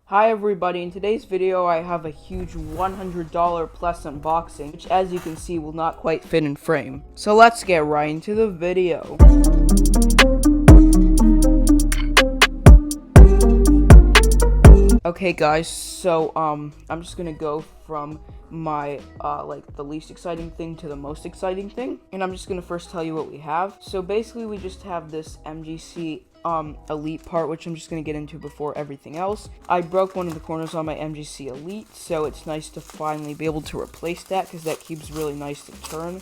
Hi everybody, in today's video I have a huge $100 plus unboxing, which as you can see will not quite fit in frame. So let's get right into the video. Okay guys, so I'm just gonna go from my like the least exciting thing to the most exciting thing, and I'm just gonna first tell you what we have. So basically we just have this MGC Elite part, which I'm just gonna get into before everything else. I broke one of the corners on my MGC Elite, so it's nice to finally be able to replace that because that cube's really nice to turn.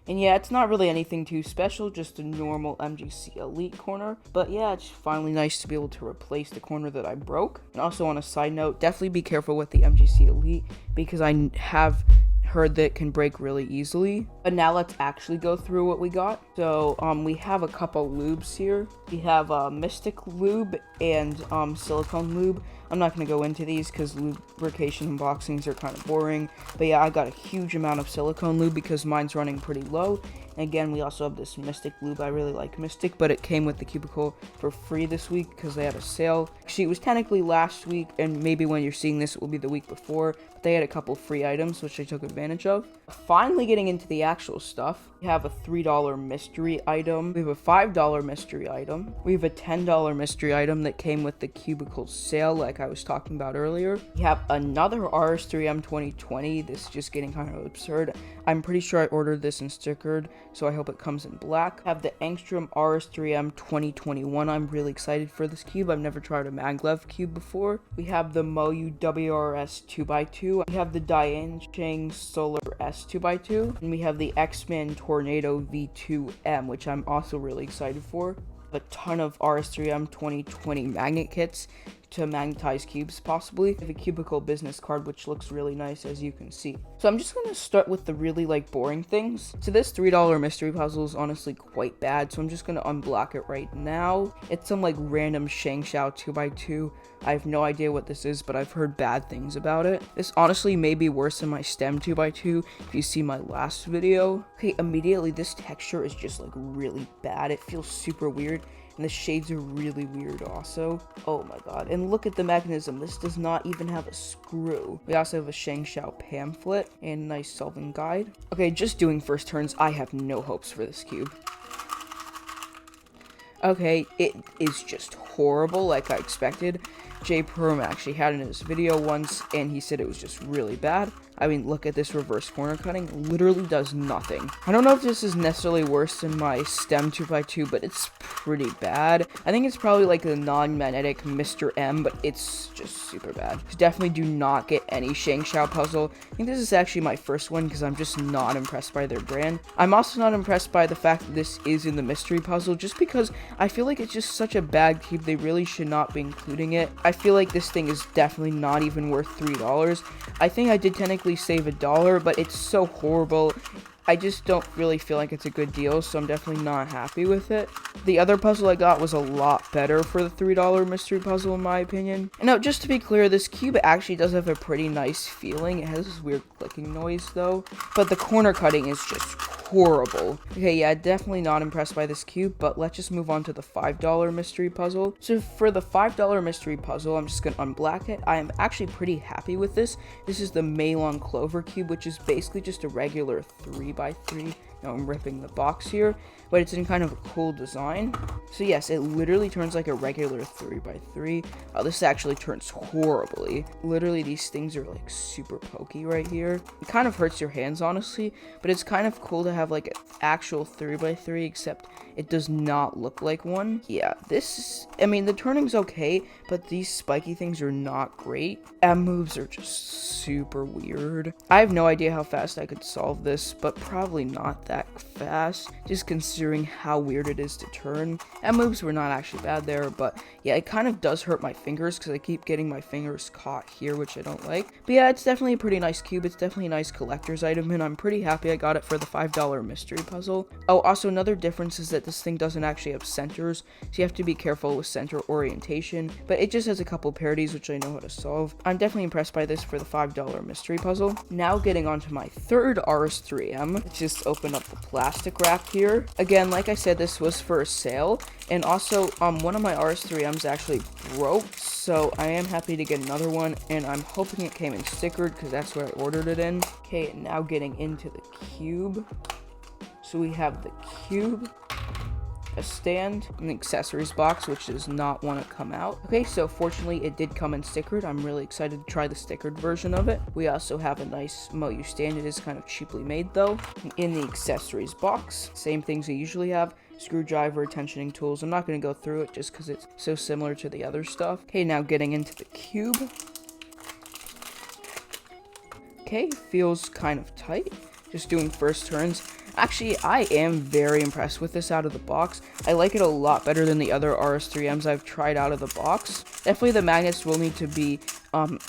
And yeah, it's not really anything too special, just a normal MGC Elite corner. But yeah, it's finally nice to be able to replace the corner that I broke. And also on a side note, definitely be careful with the MGC Elite because I have heard that it can break really easily. But now let's actually go through what we got. So we have a couple lubes here. We have Mystic Lube and silicone lube. I'm not going to go into these because lubrication unboxings are kind of boring. But yeah, I got a huge amount of silicone lube because mine's running pretty low. And again, we also have this Mystic Lube. I really like Mystic, but it came with the cubicle for free this week because they had a sale. Actually, it was technically last week, and maybe when you're seeing this, it will be the week before. But they had a couple free items, which I took advantage of. Finally getting into the actual stuff. We have a $3 mystery item. We have a $5 mystery item. We have a $10 mystery item that came with the cubicle sale, like I was talking about earlier. We have another RS3M 2020. This is just getting kind of absurd. I'm pretty sure I ordered this and stickered, so I hope it comes in black. We have the Angstrom RS3M 2021. I'm really excited for this cube. I've never tried a maglev cube before. We have the Moyu WRS 2x2. We have the Diane Chang Solar S 2x2. And we have the X-Men Tornado V2M, which I'm also really excited for. A ton of RS3M 2020 magnet kits to magnetize cubes, possibly. I have a cubicle business card, which looks really nice, as you can see. So I'm just gonna start with the really boring things. So this $3 mystery puzzle is honestly quite bad, so I'm just gonna unblock it right now. It's some random Shangshao 2x2. I have no idea what this is, but I've heard bad things about it. This honestly may be worse than my stem 2x2 if you see my last video. Okay, immediately this texture is just really bad. It feels super weird. And the shades are really weird also. Oh my god. And look at the mechanism. This does not even have a screw. We also have a Shangshao pamphlet and a nice solving guide. Okay, just doing first turns, I have no hopes for this cube. Okay, it is just horrible like I expected. Jay Perm actually had it in his video once, and he said it was just really bad. I mean, look at this reverse corner cutting. Literally does nothing. I don't know if this is necessarily worse than my stem 2x2, but it's pretty bad. I think it's probably the non-magnetic Mr. M, but it's just super bad. Definitely do not get any Shangshao puzzle. I think this is actually my first one because I'm just not impressed by their brand. I'm also not impressed by the fact that this is in the mystery puzzle, just because I feel like it's just such a bad cube. They really should not be including it. I feel like this thing is definitely not even worth $3. I think I did technically save $1, but it's so horrible. I just don't really feel like it's a good deal, so I'm definitely not happy with it. The other puzzle I got was a lot better for the $3 mystery puzzle, in my opinion. And now, just to be clear, this cube actually does have a pretty nice feeling. It has this weird clicking noise, though. But the corner cutting is just horrible. Okay, yeah, definitely not impressed by this cube, but let's just move on to the $5 mystery puzzle. So for the $5 mystery puzzle, I'm just gonna unblack it. I am actually pretty happy with this. This is the Meilong Clover cube, which is basically just a regular 3x3. Now I'm ripping the box here, but it's in kind of a cool design. So yes, it literally turns like a regular 3x3. This actually turns horribly. Literally, these things are super pokey right here. It kind of hurts your hands, honestly, but it's kind of cool to have an actual 3x3, except it does not look like one. Yeah, I mean, the turning's okay, but these spiky things are not great. M moves are just super weird. I have no idea how fast I could solve this, but probably not that fast, just considering how weird it is to turn. And moves were not actually bad there, but yeah, it kind of does hurt my fingers because I keep getting my fingers caught here, which I don't like. But yeah, it's definitely a pretty nice cube. It's definitely a nice collector's item, and I'm pretty happy I got it for the $5 mystery puzzle. Oh, also another difference is that this thing doesn't actually have centers, so you have to be careful with center orientation, but it just has a couple parodies, which I know how to solve. I'm definitely impressed by this for the $5 mystery puzzle. Now getting on to my third RS3M. Let's just open up up the plastic wrap here. Again, like I said, this was for a sale. And also, one of my RS3Ms actually broke, so I am happy to get another one, and I'm hoping it came in stickered, because that's what I ordered it in. Okay, now getting into the cube. So we have the cube, a stand, an accessories box, which does not want to come out. Okay, so fortunately it did come in stickered. I'm really excited to try the stickered version of it. We also have a nice Moyu stand. It is kind of cheaply made though. In the accessories box, same things I usually have. Screwdriver, tensioning tools. I'm not going to go through it just because it's so similar to the other stuff. Okay, now getting into the cube. Okay, feels kind of tight. Just doing first turns. Actually, I am very impressed with this out of the box. I like it a lot better than the other RS3Ms I've tried out of the box. Definitely the magnets will need to be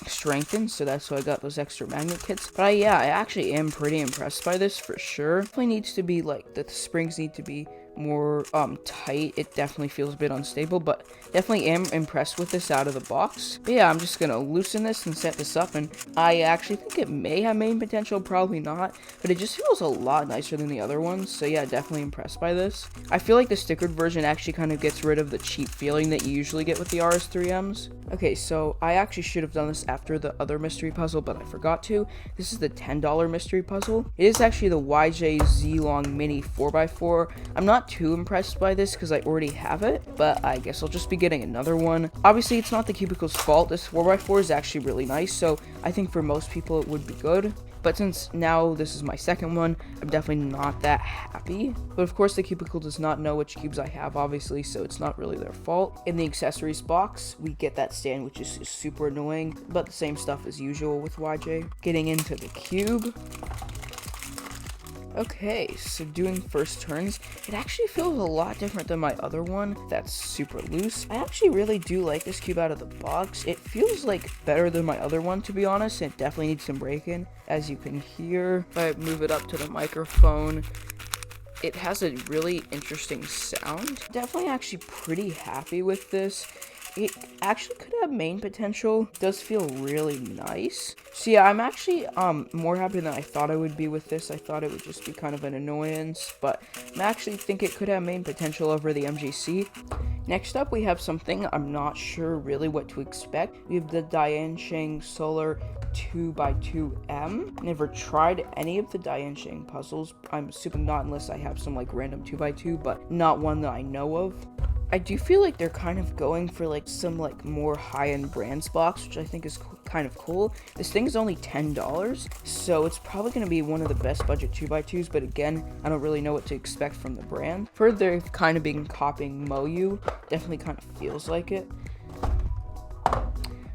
strengthened, so that's why I got those extra magnet kits. But yeah, I actually am pretty impressed by this for sure. Definitely needs to be like, the springs need to be more tight. It definitely feels a bit unstable, but definitely am impressed with this out of the box. But yeah, I'm just gonna loosen this and set this up, and I actually think it may have main potential, probably not, but it just feels a lot nicer than the other ones. So yeah, definitely impressed by this. I feel like the stickered version actually kind of gets rid of the cheap feeling that you usually get with the RS3Ms. Okay, so I actually should have done this after the other mystery puzzle, but I forgot to. This is the $10 mystery puzzle. It is actually the YJ Z-Long Mini 4x4. I'm not too impressed by this because I already have it, but I guess I'll just be getting another one. Obviously, it's not the cubicle's fault. This 4x4 is actually really nice, so I think for most people it would be good. But since now this is my second one, I'm definitely not that happy. But of course, the cubicle does not know which cubes I have, obviously, so it's not really their fault. In the accessories box, we get that stand, which is super annoying, but the same stuff as usual with YJ. Getting into the cube. Okay, so doing first turns, it actually feels a lot different than my other one that's super loose. I actually really do like this cube out of the box. It feels like better than my other one, to be honest. It definitely needs some break-in, as you can hear. If I move it up to the microphone, it has a really interesting sound. Definitely actually pretty happy with this. It actually could have main potential. It does feel really nice. So yeah, I'm actually more happy than I thought I would be with this. I thought it would just be kind of an annoyance, but I actually think it could have main potential over the MGC. Next up, we have something I'm not sure really what to expect. We have the Diansheng Solar 2x2M. Never tried any of the Diansheng puzzles. I'm assuming not unless I have some like random 2x2, but not one that I know of. I do feel like they're kind of going for like some like more high-end brands box, which I think is kind of cool. This thing is only $10, so it's probably going to be one of the best budget 2x2s, but again, I don't really know what to expect from the brand. Further, they've kind of been copying Moyu. Definitely kind of feels like it.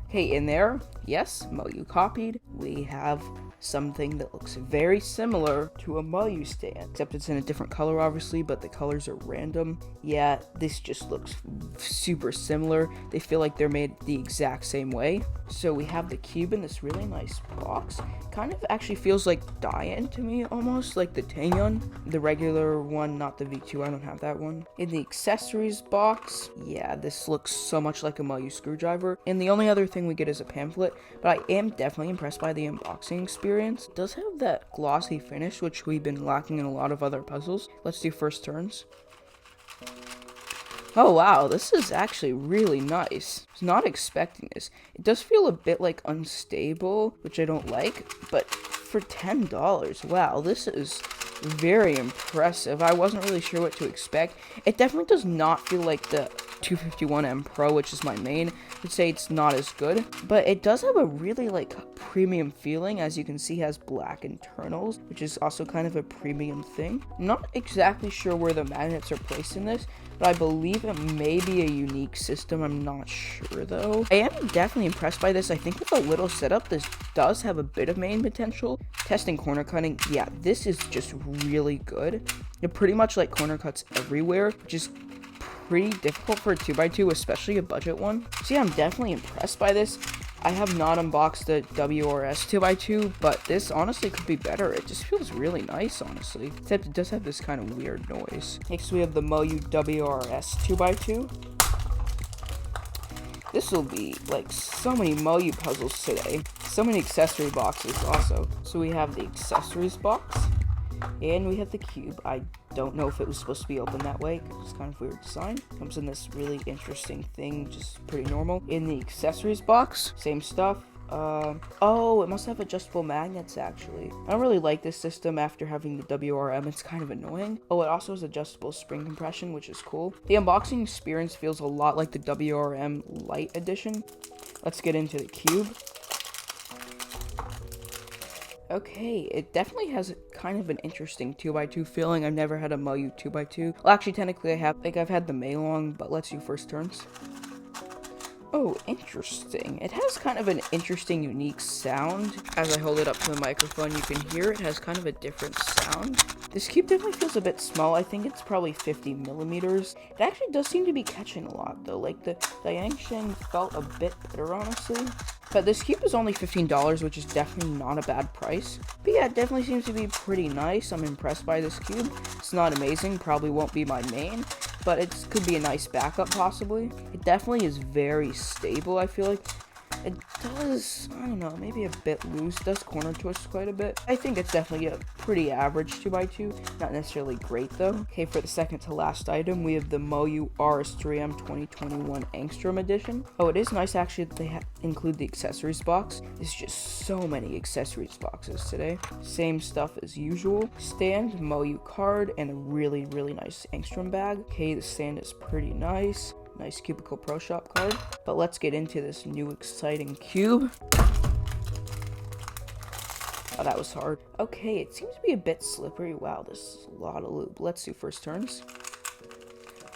Okay, in there, yes, Moyu copied. We have something that looks very similar to a Moyu stand, except it's in a different color, obviously, but the colors are random. Yeah, this just looks super similar. They feel like they're made the exact same way. So we have the cube in this really nice box. Kind of actually feels like Dian to me, almost like the Taeyeon, the regular one, not the V2. I don't have that one. In the accessories box, yeah, this looks so much like a Moyu screwdriver. And the only other thing we get is a pamphlet, but I am definitely impressed by the unboxing experience. It does have that glossy finish, which we've been lacking in a lot of other puzzles. Let's do first turns. Oh wow, this is actually really nice. I was not expecting this. It does feel a bit like unstable, which I don't like, but for $10, wow, this is very impressive. I wasn't really sure what to expect. It definitely does not feel like the 251M Pro, which is my main. I'd say it's not as good, but it does have a really like premium feeling. As you can see, it has black internals, which is also kind of a premium thing. I'm not exactly sure where the magnets are placed in this, but I believe it may be a unique system. I'm not sure though. I am definitely impressed by this. I think with a little setup, this does have a bit of main potential. Testing corner cutting, yeah, this is just really good. It pretty much like corner cuts everywhere, which is pretty difficult for a 2x2, especially a budget one. So yeah, I'm definitely impressed by this. I have not unboxed the WRS 2x2, but this honestly could be better. It just feels really nice, honestly. Except it does have this kind of weird noise. Next, we have the Moyu WRS 2x2. This will be like so many Moyu puzzles today. So many accessory boxes also. So we have the accessories box. And we have the cube. I don't know if it was supposed to be open that way. It's kind of weird design. Comes in this really interesting thing, just pretty normal. In the accessories box, same stuff. Oh, it must have adjustable magnets, actually. I don't really like this system after having the WRM. It's kind of annoying. Oh, it also has adjustable spring compression, which is cool. The unboxing experience feels a lot like the WRM Lite edition. Let's get into the cube. Okay, it definitely has kind of an interesting 2x2 feeling. I've never had a Moyu 2x2. Well, actually, technically I have. I've had the Maylong, but let's do first turns. Oh, interesting. It has kind of an interesting, unique sound. As I hold it up to the microphone, you can hear it has kind of a different sound. This cube definitely feels a bit small. I think it's probably 50 millimeters. It actually does seem to be catching a lot, though. Like, the Yangshan felt a bit better, honestly. But this cube is only $15, which is definitely not a bad price. But yeah, it definitely seems to be pretty nice. I'm impressed by this cube. It's not amazing, probably won't be my main, but it could be a nice backup, possibly. It definitely is very stable, I feel like. It does, I don't know, maybe a bit loose. It does corner twist quite a bit. I think it's definitely a pretty average 2x2. Not necessarily great, though. Okay, for the second to last item, we have the Moyu RS3M 2021 Angstrom edition. Oh, it is nice, actually, that they include the accessories box. There's just so many accessories boxes today. Same stuff as usual. Stand, Moyu card, and a really, really nice Angstrom bag. Okay, the stand is pretty nice. Nice Cubicle Pro Shop card. But let's get into this new exciting cube. Oh, that was hard. Okay, it seems to be a bit slippery. Wow, this is a lot of lube. Let's do first turns.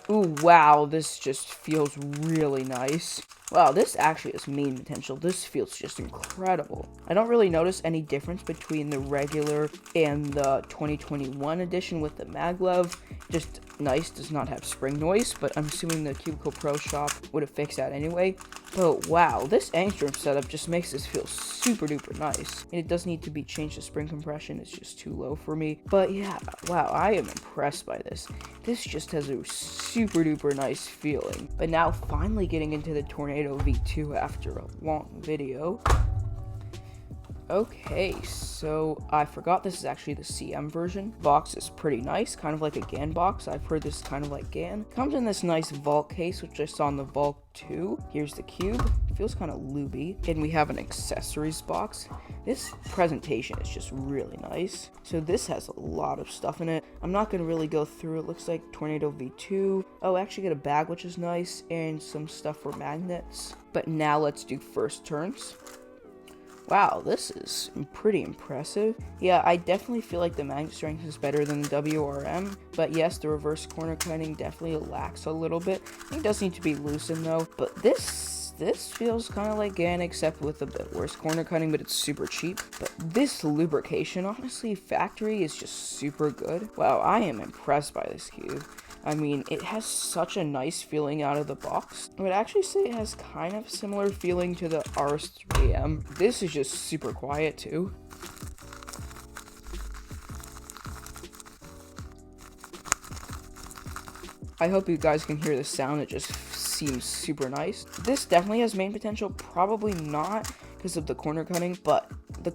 Ooh, wow, this just feels really nice. Wow, this actually has main potential. This feels just incredible. I don't really notice any difference between the regular and the 2021 edition with the maglev. Just nice, does not have spring noise, but I'm assuming the Cubicle Pro Shop would have fixed that anyway. But wow, this Angstrom setup just makes this feel super duper nice. And it does need to be changed to spring compression, it's just too low for me. But yeah, wow, I am impressed by this. This just has a super duper nice feeling. But now finally getting into the Tornado V2 after a long video. Okay, so I forgot this is actually the CM version. Box is pretty nice, kind of like a GAN box. I've heard this is kind of like GAN. Comes in this nice Vault case, which I saw in the Vault 2. Here's the cube. Feels kind of looby. And we have an accessories box. This presentation is just really nice. So this has a lot of stuff in it. I'm not going to really go through. It looks like Tornado V2. Oh, I actually get a bag, which is nice, and some stuff for magnets. But now let's do first turns. Wow, this is pretty impressive. Yeah, I definitely feel like the magnet strength is better than the WRM, but yes, the reverse corner cutting definitely lacks a little bit. It does need to be loosened though, but this feels kind of like GAN, except with a bit worse corner cutting, but it's super cheap. But this lubrication, honestly, factory is just super good. Wow, I am impressed by this cube. I mean, it has such a nice feeling out of the box. I would actually say it has kind of similar feeling to the RS3M. This is just super quiet too. I hope you guys can hear the sound. It just seems super nice. This definitely has main potential, probably not because of the corner cutting, but the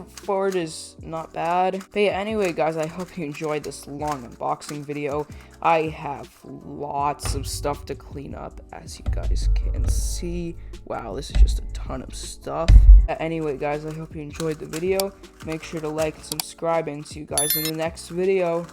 forward is not bad. But yeah, anyway guys, I hope you enjoyed this long unboxing video. I have lots of stuff to clean up, as you guys can see. Wow, this is just a ton of stuff. Anyway guys, I hope you enjoyed the video. Make sure to like and subscribe, and see you guys in the next video.